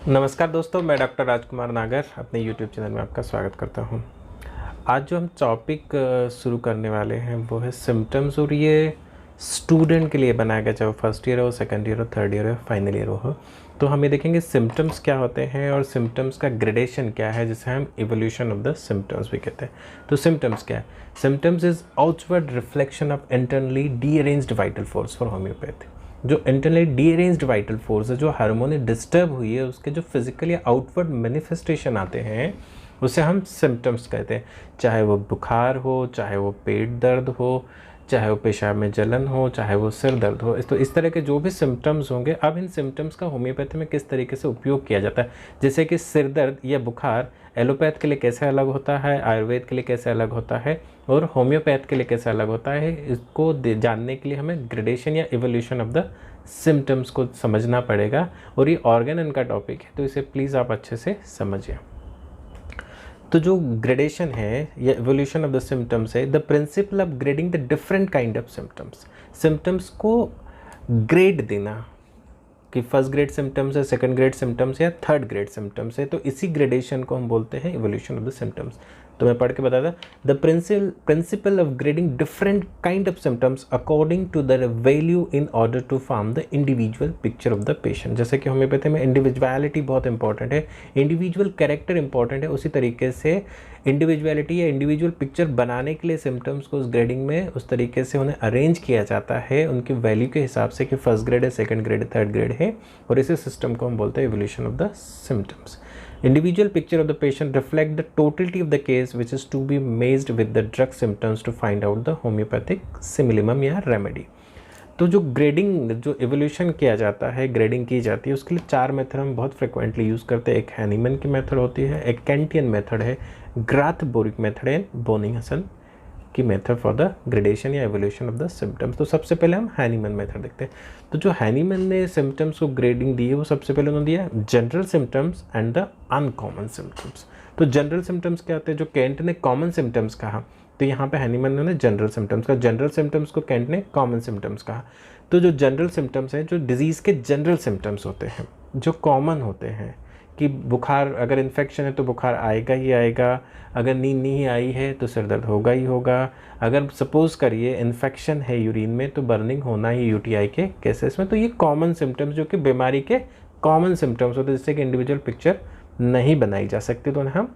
नमस्कार दोस्तों, मैं डॉक्टर राजकुमार नागर अपने YouTube चैनल में आपका स्वागत करता हूं। आज जो हम टॉपिक शुरू करने वाले हैं वो है सिम्टम्स, और ये स्टूडेंट के लिए बनाया गया, चाहे वो फर्स्ट ईयर हो, सेकंड ईयर हो, थर्ड ईयर हो, फाइनल ईयर हो। तो हम ये देखेंगे सिम्टम्स क्या होते हैं और सिम्टम्स का ग्रेडेशन क्या है, जिसे हम इवोल्यूशन ऑफ द सिम्टम्स भी कहते हैं। तो सिम्टम्स क्या है? Symptoms is outward reflection of internally deranged vital force for homeopathy. जो इंटरनली डीअरेंज्ड वाइटल फोर्स है, जो हार्मोनी डिस्टर्ब हुई है, उसके जो फिजिकल या आउटवर्ड मैनिफेस्टेशन आते हैं उसे हम सिम्टम्स कहते हैं। चाहे वो बुखार हो, चाहे वो पेट दर्द हो, चाहे वो पेशाब में जलन हो, चाहे वो सिर दर्द हो। तो इस तरह के जो भी सिम्टम्स होंगे, अब इन सिम्टम्स का होम्योपैथी में किस तरीके से उपयोग किया जाता है, जैसे कि सिर दर्द या बुखार एलोपैथ के लिए कैसे अलग होता है, आयुर्वेद के लिए कैसे अलग होता है और होम्योपैथ के लिए कैसे अलग होता है, इसको जानने के लिए हमें ग्रेडेशन या इवोल्यूशन ऑफ द सिम्टम्स को समझना पड़ेगा। और ये ऑर्गन इनका टॉपिक है, तो इसे प्लीज़ आप अच्छे से समझिए। तो जो ग्रेडेशन है या इवोल्यूशन ऑफ द सिम्टम्स है, the principle of grading the different kind of symptoms. Symptoms को ग्रेड देना कि फर्स्ट ग्रेड सिम्टम्स है, सेकंड ग्रेड सिम्टम्स या थर्ड ग्रेड सिम्टम्स है, तो इसी ग्रेडेशन को हम बोलते हैं इवोल्यूशन ऑफ द सिम्टम्स। तो मैं पढ़ के बताता, the principle of grading different kind of symptoms according to the value in order to form the individual picture of the patient. जैसे कि होम्योपैथी में इंडिविजुअलिटी बहुत इंपॉर्टेंट है, इंडिविजुअल कैरेक्टर इंपॉर्टेंट है, उसी तरीके से इंडिविजुअलिटी या इंडिविजुअल पिक्चर बनाने के लिए सिम्टम्स को उस ग्रेडिंग में उस तरीके से उन्हें अरेंज किया जाता है उनकी वैल्यू के हिसाब से कि फर्स्ट ग्रेड है, सेकंड ग्रेड है, थर्ड ग्रेड है, और इसी सिस्टम को हम बोलते हैं evolution of the symptoms. Individual picture of the patient reflect the totality of the case which is to be measured with the drug symptoms to find out the homeopathic simillimum या remedy। तो जो grading, जो evolution किया जाता है, grading की जाती है, उसके लिए चार मेथड हम बहुत फ्रिक्वेंटली यूज़ करते हैं। एक हैनीमन की मेथड होती है, एक कैंटियन मेथड है, ग्राथ बोरिक मेथड है, बोनिंगसन की मेथड फॉर द ग्रेडेशन या एवोल्यूशन ऑफ द सिम्टम्स। तो सबसे पहले हम हैनीमन मेथड देखते हैं। तो जो हैनीमन ने सिम्टम्स को ग्रेडिंग दी है, वो सबसे पहले उन्होंने दिया general symptoms and the uncommon symptoms. तो जनरल सिम्टम्स क्या होते हैं? जो केंट ने कॉमन सिम्टम्स कहा, तो यहाँ पे हैनीमन ने जनरल सिम्टम्स का, जनरल सिम्टम्स को केंट ने कॉमन सिम्टम्स कहा। तो जो जनरल सिम्टम्स हैं, जो डिजीज़ के जनरल सिम्टम्स होते हैं, जो कॉमन होते हैं, कि बुखार, अगर इन्फेक्शन है तो बुखार आएगा ही आएगा, अगर नींद नहीं आई है तो सिर दर्द होगा ही होगा, अगर सपोज करिए इन्फेक्शन है यूरिन में तो बर्निंग होना ही यूटीआई के केसेस में। तो ये कॉमन सिम्टम्स जो कि बीमारी के कॉमन सिम्टम्स होते हैं, जिससे कि इंडिविजुअल पिक्चर नहीं बनाई जा सकती, तो उन्हें हम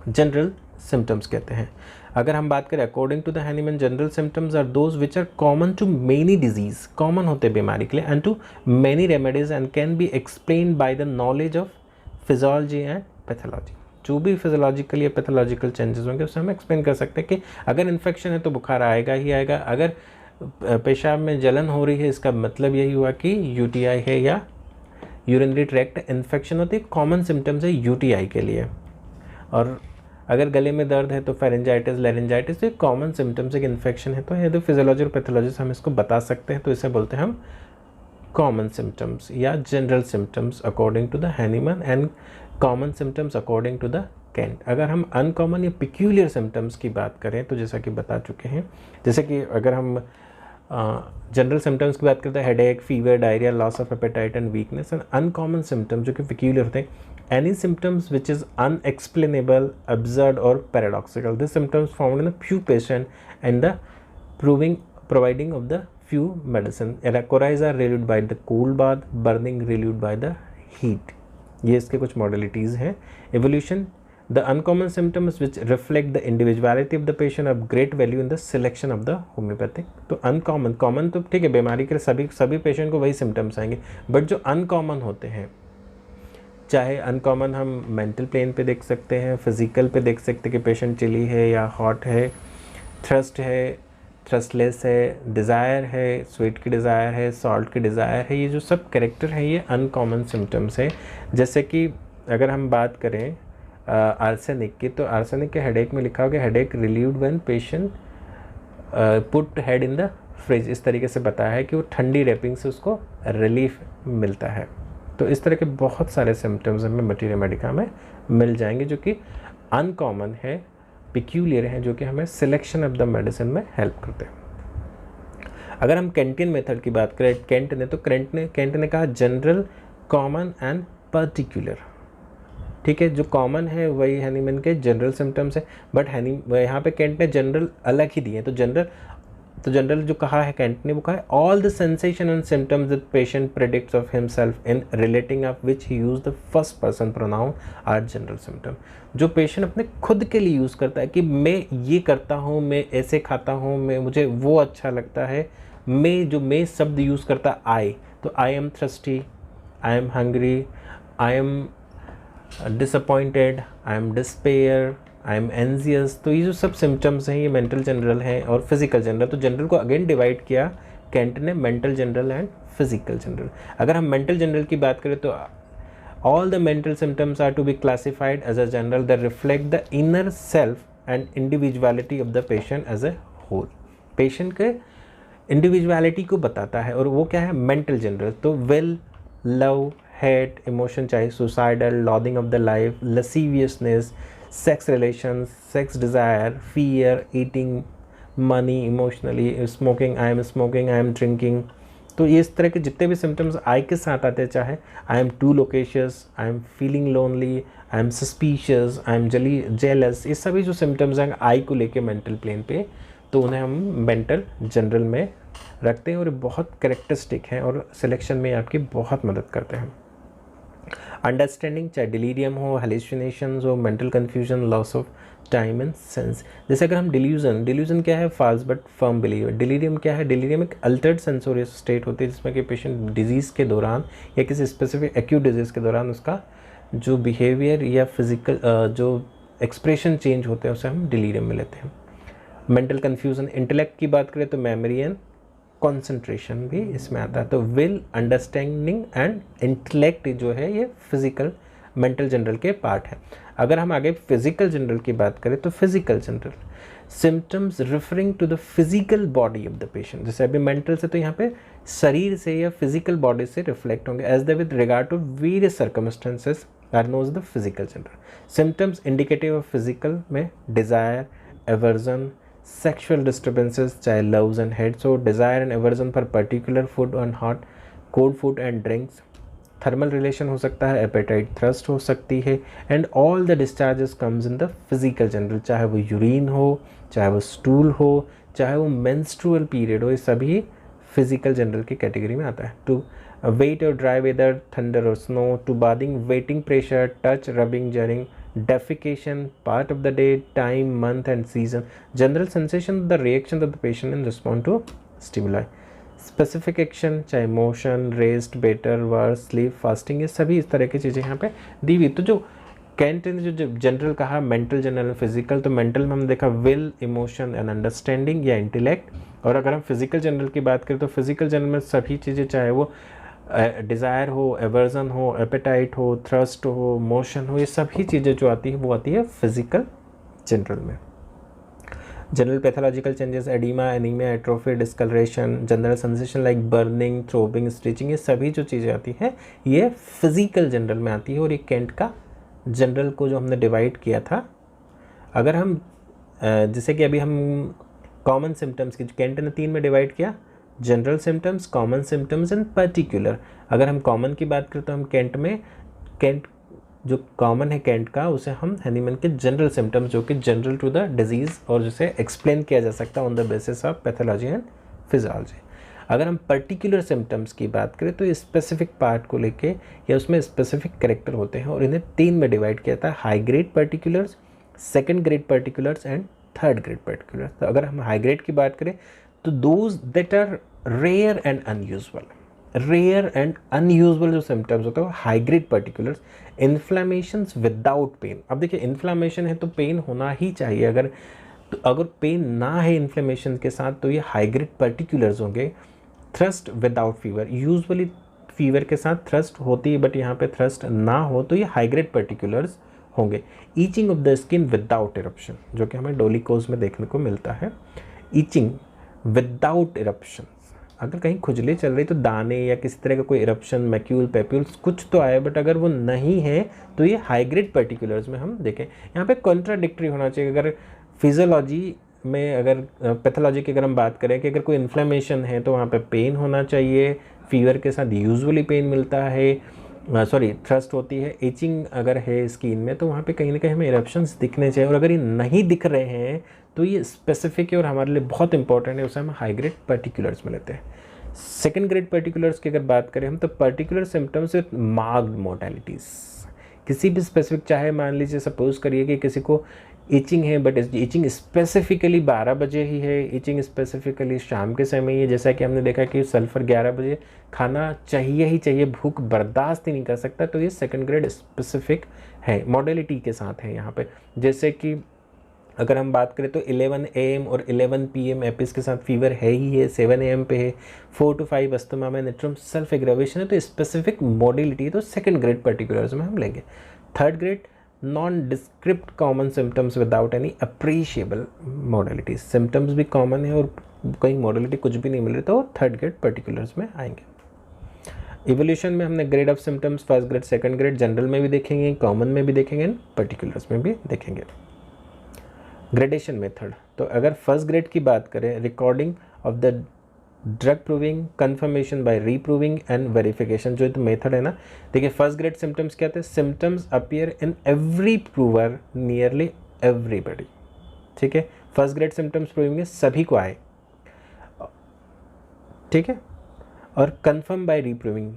जनरल सिम्टम्स कहते हैं। अगर हम बात करें according to the Hahnemann, general symptoms are those which are common to many disease, common होते हैं बीमारी के लिए, and to many remedies and can be explain by the knowledge of physiology and pathology. जो भी फिजियोलॉजिकल या pathological changes होंगे उसे हम एक्सप्लेन कर सकते हैं कि अगर इन्फेक्शन है तो बुखार आएगा ही आएगा, अगर पेशाब में जलन हो रही है इसका मतलब यही हुआ कि यूटीआई है या यूरिनरी ट्रैक्ट इन्फेक्शन होती है, कॉमन सिम्टम्स है यूटीआई के लिए। और अगर गले में दर्द है तो फेरेंजाइटिस, लेरेंजाइटिस, तो कॉमन सिम्टम्स एक इन्फेक्शन है, तो यदि फिजियोलॉजी और पैथोलॉजी से हम इसको बता सकते हैं, तो इसे बोलते हैं हम कॉमन सिम्टम्स या general symptoms according to the Hahnemann and common symptoms according to the Kent. अगर हम अनकॉमन या पिक्यूलियर सिम्टम्स की बात करें तो जैसा कि बता चुके हैं, जैसे कि अगर हम जनरल सिम्टम्स की बात करते हैं, headache, fever, diarrhoea, loss of appetite and weakness, and uncommon symptoms जो कि पिक्यूलियर होते हैं, any symptoms which is unexplainable, absurd or paradoxical. These symptoms found in a few patients and the providing of the few medicine. Coryza are relieved by the cold bath, burning relieved by the heat. ये इसके कुछ modalities हैं। Evolution, the uncommon symptoms which reflect the individuality of the patient of great value in the selection of the homeopathic. तो uncommon, common तो ठीक है, बीमारी के सभी पेशेंट को वही सिम्टम्स आएंगे, बट जो अनकॉमन होते हैं, चाहे अनकॉमन हम मेंटल प्लेन पे देख सकते हैं, फिजिकल पे देख सकते हैं कि पेशेंट चिली है या हॉट है, थ्रस्ट है, थ्रस्टलेस है, डिज़ायर है, स्वीट की डिज़ायर है, सॉल्ट की डिज़ायर है, ये जो सब कैरेक्टर है ये अनकॉमन सिम्टम्स है। जैसे कि अगर हम बात करें आर्सेनिक की, तो आर्सेनिक के हेडेक में लिखा होगा headache relieved when patient put head in the fridge. इस तरीके से बताया है कि वो ठंडी रैपिंग से उसको रिलीफ मिलता है। तो इस तरह के बहुत सारे सिम्टम्स हमें मटीरियल मेडिका में मिल जाएंगे जो कि अनकॉमन है, पिक्यूलियर हैं, जो कि हमें सिलेक्शन ऑफ द मेडिसिन में हेल्प करते हैं। अगर हम कैंटियन मेथड की बात करें, केंट ने कहा जनरल, कॉमन एंड पर्टिकुलर, ठीक है। जो कॉमन है वही हैनीमैन के जनरल सिम्टम्स है, बट यहाँ पे कैंट ने जनरल अलग ही दिए हैं। तो जनरल जो कहा है कैंट ने, वो कहा है all the sensation and symptoms that patient predicts of himself in relating of which he use the first person pronoun are general symptom. जो पेशेंट अपने खुद के लिए यूज़ करता है कि मैं ये करता हूँ, मैं ऐसे खाता हूँ, मैं मुझे वो अच्छा लगता है, मैं शब्द यूज़ करता आई, तो I am thirsty, I am hungry, I am disappointed, I am despair, I am anxious. तो ये जो सब सिम्टम्स हैं ये मेंटल जनरल हैं और फिजिकल जनरल। तो जनरल को अगेन डिवाइड किया कैंट ने, mental general and physical general. अगर हम मेंटल जनरल की बात करें तो all the mental symptoms are to be classified as a general that reflect the inner self and individuality of the patient as a whole। Patient के individuality को बताता है और वो क्या है, मेंटल जनरल। तो विल, लव, हेट, इमोशन चाहे suicidal, loathing of the life, lasciviousness, sex relations, sex desire, fear, eating, money, emotionally, smoking, I am drinking. तो ये इस तरह के जितने भी सिम्टम्स आई के साथ आते हैं, चाहे I am too loquacious, I am feeling lonely, I am suspicious, I am jealous, ये सभी जो सिम्टम्स हैं आई को लेके मेंटल प्लेन पे, तो उन्हें हम मेंटल जनरल में रखते हैं और बहुत करेक्टरिस्टिक हैं और सिलेक्शन में आपकी बहुत मदद करते हैं। अंडरस्टैंडिंग, चाहे डिलीरियम हो, हेलुसिनेशंस हो, mental confusion, loss of time and sense. जैसे अगर हम डिल्यूजन क्या है, false but firm believe. Delirium क्या है, डिलीरियम एक अल्टर्ड सेंसोरियल स्टेट होती है जिसमें कि पेशेंट डिजीज़ के दौरान या किसी स्पेसिफिक एक्यूट डिजीज़ के दौरान उसका जो बिहेवियर या फिजिकल जो एक्सप्रेशन चेंज होते हैं उसे हम डिलीरियम में लेते हैं। मेंटल कन्फ्यूजन, इंटेलेक्ट की बात करें तो मेमोरी एंड कंसंट्रेशन भी इसमें आता है। तो विल, अंडरस्टैंडिंग एंड इंटेलेक्ट जो है ये फिजिकल मेंटल जनरल के पार्ट है। अगर हम आगे फिजिकल जनरल की बात करें तो physical general symptoms referring to the physical body of the patient. जैसे अभी मेंटल से तो यहाँ पे शरीर से या फिजिकल बॉडी से रिफ्लेक्ट होंगे, as the with regard to various circumstances are known as the physical general. Symptoms indicative of physical में डिज़ायर, एवर्जन, सेक्सुअल डिस्टर्बेंसेस, चाहे लव्स एंड हेट्स हो, desire and aversion for particular food and hot cold food and drinks, thermal relation हो सकता है, appetite thirst हो सकती है, and all the discharges comes in the physical general, चाहे वो यूरिन हो, चाहे वो स्टूल हो, चाहे वो मेंस्ट्रुअल पीरियड हो, ये सभी फिजिकल जनरल की कैटेगरी में आता है। टू वेट और ड्राई वेदर, थंडर और snow, to bathing, wetting pressure, touch, rubbing, jarring, defecation, part of the day, time, month and season, general sensation, the reaction of the patient in response to stimuli, specific action, चाहे motion, rest, better, worse, sleep, fasting, ये सभी इस तरह की चीज़ें यहाँ पे दी हुई। तो जो कैंट ने जो जनरल कहा मेंटल जनरल एंड फिजिकल, तो मेंटल में हम देखा विल, इमोशन एंड अंडरस्टैंडिंग या इंटेलेक्ट, और अगर हम फिजिकल जनरल की बात करें तो फिजिकल जनरल में सभी चीज़ें, चाहे वो डिज़ायर हो, एवर्जन हो, एपेटाइट हो, थ्रस्ट हो, मोशन हो, ये सभी चीज़ें जो आती है वो आती है फिजिकल जनरल में। General pathological changes, oedema, anaemia, atrophy, discolouration, general sensation like burning, throbbing, stitching, ये सभी जो चीज़ें आती हैं ये फिजिकल जनरल में आती है। और ये कैंट का जनरल को जो हमने डिवाइड किया था, अगर हम जैसे कि अभी हम कॉमन सिम्टम्स की कैंट ने 3 में डिवाइड किया, general symptoms, common symptoms and particular. अगर हम कॉमन की बात करें तो हम कैंट जो कॉमन है कैंट का, उसे हम हैनीमैन के जनरल सिम्टम्स, जो कि जनरल टू द डिजीज़ और जिसे एक्सप्लेन किया जा सकता है on the basis of pathology and physiology. अगर हम पर्टिकुलर सिम्टम्स की बात करें तो स्पेसिफिक पार्ट को लेके या उसमें स्पेसिफिक कैरेक्टर होते हैं और इन्हें 3 में डिवाइड किया था, high grade particulars, second grade particulars and third grade particulars. तो अगर हम हाई ग्रेड की बात करें तो those that are rare and unusual जो सिम्टम्स होते हैं वो high grade particulars, inflammations without pain. अब देखिए इन्फ्लेमेशन है तो पेन होना ही चाहिए, अगर पेन ना है इन्फ्लेमेशन के साथ तो ये हाई ग्रेड पर्टिकुलर्स होंगे। Thrust without fever, usually fever के साथ थ्रस्ट होती है बट यहाँ पे थ्रस्ट ना हो तो ये हाई ग्रेड पर्टिकुलर्स होंगे। Itching of the skin without eruption, जो कि हमें डोलिकोज में देखने को मिलता है। ईचिंग विदाउट इरप्शन, अगर कहीं खुजली चल रही तो दाने या किसी तरह का कोई इरप्शन, मैक्यूल, पेप्यूल्स कुछ तो आए, बट अगर वो नहीं है तो ये हाई ग्रेड पर्टिकुलर्स में हम देखें। यहाँ पे कॉन्ट्राडिक्टरी होना चाहिए। अगर फिजियोलॉजी में, अगर पैथोलॉजी की अगर हम बात करें कि अगर कोई इन्फ्लेमेशन है तो वहाँ पे पेन होना चाहिए, फीवर के साथ यूजुअली पेन मिलता है, सॉरी थ्रस्ट होती है, इचिंग अगर है स्किन में तो वहाँ पे कहीं ना कहीं हमें इरप्शंस दिखने चाहिए, और अगर ये नहीं दिख रहे हैं तो ये स्पेसिफिक है और हमारे लिए बहुत इंपॉर्टेंट है, उसे हम हाई ग्रेड पर्टिकुलर्स में लेते हैं। सेकेंड ग्रेड पर्टिकुलर्स की अगर बात करें हम, तो पर्टिकुलर सिम्टम्स विथ मार्क्ड मोर्टेलिटीज़, किसी भी स्पेसिफिक, चाहे मान लीजिए सपोज करिए कि किसी को इचिंग है, बट इचिंग स्पेसिफिकली 12 बजे ही है, इचिंग स्पेसिफिकली शाम के समय ही है, जैसा कि हमने देखा कि सल्फ़र 11 बजे खाना चाहिए ही चाहिए, भूख बर्दाश्त ही नहीं कर सकता, तो ये सेकंड ग्रेड स्पेसिफिक है, मॉडलिटी के साथ है यहाँ पे। जैसे कि अगर हम बात करें तो 11 AM और 11 PM एपिस के साथ फीवर है ही है, 7 AM पे है, 4 to 5 अस्थमा में नेट्रम सेल्फ एग्रावेशन है, तो स्पेसिफिक मॉडलिटी तो सेकंड ग्रेड पर्टिकुलर्स में हम लेंगे। Third grade non describe common symptoms without any appreciable modality, symptoms भी कॉमन है और कहीं मॉडलिटी कुछ भी नहीं मिल रही, तो थर्ड ग्रेड पर्टिकुलर्स में आएंगे। इवोल्यूशन में हमने grade of symptoms first grade second grade general में भी देखेंगे, कॉमन में भी देखेंगे, पर्टिकुलर्स में भी देखेंगे। ग्रेडेशन मेथड, तो अगर फर्स्ट ग्रेड की बात करें, recording of the drug proving, confirmation by reproving and verification, जो मेथड है ना, देखिए फर्स्ट ग्रेड सिम्टम्स क्या थे, symptoms appear in every prover nearly everybody, ठीक है, फर्स्ट ग्रेड सिम्टम्स प्रूविंग में सभी को आए, ठीक है, और कंफर्म बाय रीप्रूविंग,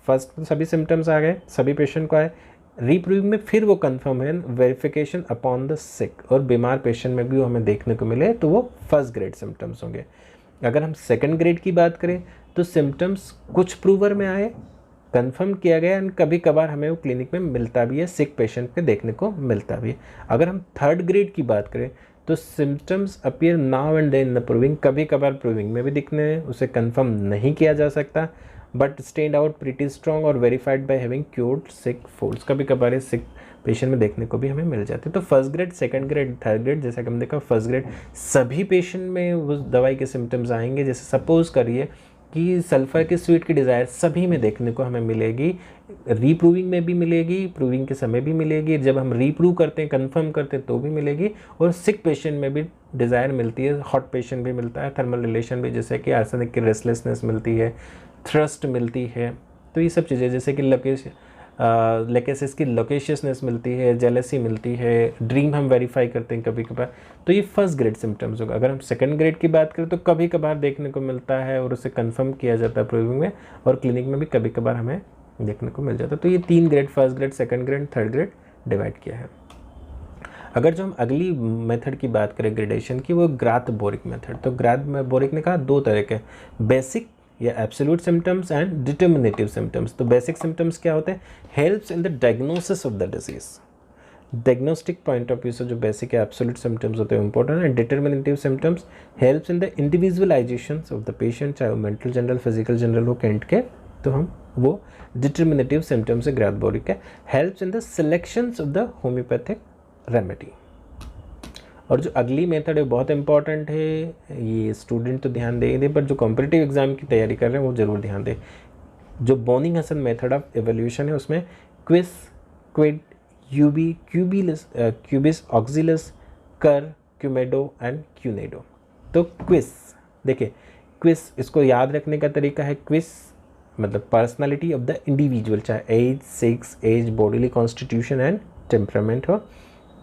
फर्स्ट सभी सिम्टम्स आ गए, सभी पेशेंट को आए, रीप्रूविंग में फिर वो कंफर्म है, वेरिफिकेशन अपॉन द सिक, और बीमार पेशेंट में भी वो हमें देखने को मिले, तो वो फर्स्ट ग्रेड सिम्टम्स होंगे। अगर हम सेकंड ग्रेड की बात करें तो सिम्टम्स कुछ प्रूवर में आए, कंफर्म किया गया, एंड कभी कभार हमें वो क्लिनिक में मिलता भी है, सिक पेशेंट पे देखने को मिलता भी है। अगर हम थर्ड ग्रेड की बात करें तो symptoms appear now and then in the proving, कभी कभार प्रूविंग में भी दिखने हैं, उसे कंफर्म नहीं किया जा सकता, but stand out pretty strong और verified by having cured sick folks, कभी कभार सिक पेशेंट में देखने को भी हमें मिल जाते हैं। तो first grade second grade third grade, जैसा कि हमने देखा फर्स्ट ग्रेड सभी पेशेंट में उस दवाई के सिम्टम्स आएंगे, जैसे सपोज करिए कि सल्फ़र की स्वीट की डिज़ायर सभी में देखने को हमें मिलेगी, रीप्रूविंग में भी मिलेगी, प्रूविंग के समय भी मिलेगी, जब हम रीप्रूव करते हैं कंफर्म करते हैं तो भी मिलेगी, और सिक पेशेंट में भी डिज़ायर मिलती है, हॉट पेशेंट भी मिलता है, थर्मल रिलेशन भी, जैसे कि आर्सेनिक की रेस्टलेसनेस मिलती है, थ्रस्ट मिलती है, तो ये सब चीज़ें, जैसे कि लेकेसिस की लोकेशियसनेस मिलती है, जेलसी मिलती है, ड्रीम हम वेरीफाई करते हैं कभी कभार, तो ये फर्स्ट ग्रेड सिम्टम्स होगा। अगर हम सेकंड ग्रेड की बात करें तो कभी कभार देखने को मिलता है और उसे कंफर्म किया जाता है प्रूविंग में, और क्लिनिक में भी कभी कभार हमें देखने को मिल जाता है। तो ये तीन grade, first grade second grade third grade divide किया है। अगर जो हम अगली मेथड की बात करें ग्रेडेशन की, वो ग्राथ बोरिक मेथड, तो ग्राथ बोरिक ने कहा दो तरह के, बेसिक या absolute symptoms and determinative symptoms. तो बेसिक सिम्टम्स क्या होते हैं, helps in the diagnosis of the disease, diagnostic point of view से जो बेसिक या एब्सोल्यूट सिम्टम्स होते हैं इंपॉर्टेंट है। Determinative symptoms helps in the individualisation of the patient, चाहे वो मेंटल जनरल फिजिकल जनरल हो कैंट के, तो हम वो डिटर्मिनेटिव सिम्टम्स है ग्राथ बोरिक के। Helps in the selections of the homeopathic remedy. और जो अगली मेथड है बहुत इंपॉर्टेंट है, ये स्टूडेंट तो ध्यान दे ही दे, पर जो कॉम्पिटिटिव एग्जाम की तैयारी कर रहे हैं वो ज़रूर ध्यान दें। जो बोनिंग-हसन मेथड ऑफ एवोल्यूशन है उसमें क्विज, क्विड, यूबी, क्यूबिस, ऑक्सिलस, कर, क्यूमेडो एंड क्यूनेडो। तो क्विज देखिए, क्विज इसको याद रखने का तरीका है, क्विज मतलब पर्सनालिटी ऑफ द इंडिविजुअल, चाहे age, sex, age, bodily constitution and temperament हो।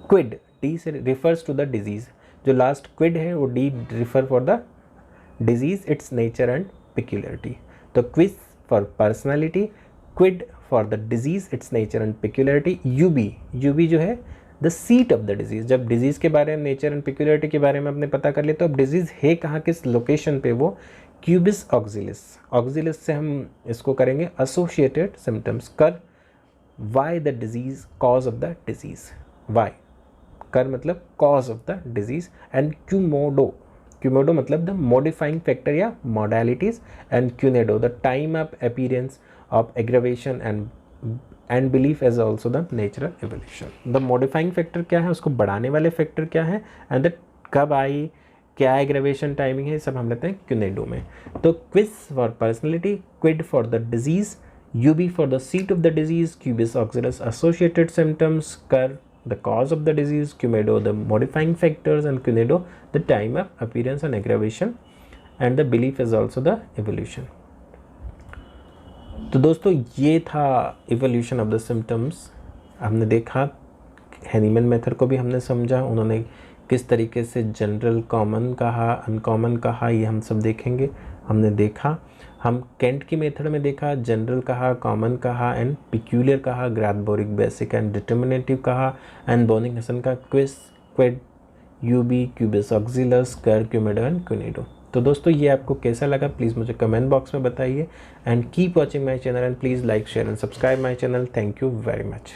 क्विड डी से रिफर्स टू द डिजीज़, जो लास्ट क्विड है वो डी refer for the disease, its nature and peculiarity. तो क्विज फॉर पर्सनालिटी, क्विड for the disease, its nature and peculiarity. यूबी जो है the seat of the disease, जब डिजीज़ के बारे में, नेचर एंड पिक्यूलरिटी के बारे में आपने पता कर लिया, तो अब डिजीज़ है कहाँ, किस लोकेशन पे, वो क्यूबिस ऑक्सिलिस। ऑक्सिलिस से हम इसको करेंगे एसोसिएटेड सिम्टम्स। कर, why the disease, cause of the disease, why, कर मतलब cause of the disease, and क्यूमोडो मतलब द मॉडिफाइंग फैक्टर या मॉडलिटीज़, एंड क्यूनेडो the time of appearance of aggravation and belief as also the natural evolution. The modifying factor क्या है, उसको बढ़ाने वाले फैक्टर क्या है, एंड द कब आई, क्या एग्रेवेशन टाइमिंग है, सब हम लेते हैं क्यूनेडो में। तो क्विज फॉर पर्सनैलिटी, क्विड फॉर द डिजीज़, यूबी for the seat of the disease, क्यूबिस ऑक्सिलस एसोसिएटेड सिम्टम्स, कर the cause of the disease, Cumedo the modifying factors, and Cunedo the time of appearance and aggravation, and the belief is also the evolution. तो दोस्तों ये था evolution of the symptoms. हमने देखा, Hahnemann method को भी हमने समझा, उन्होंने किस तरीके से जनरल कॉमन कहा, अनकॉमन कहा, ये हम सब देखेंगे। हमने देखा, हम केंट की मेथड में देखा, जनरल कहा, कॉमन कहा एंड पिक्यूलियर कहा, ग्राथबोरिक बेसिक एंड डिटर्मिनेटिव कहा, एंड बोनिंग हसन का क्विस, क्वेड, यूबी, क्यूबिस ऑक्सिलस, कर, क्यूमेडो एंड क्यूनिडो। तो दोस्तों ये आपको कैसा लगा प्लीज़ मुझे कमेंट बॉक्स में बताइए, and keep watching my channel and please like share and subscribe my channel. Thank you very much.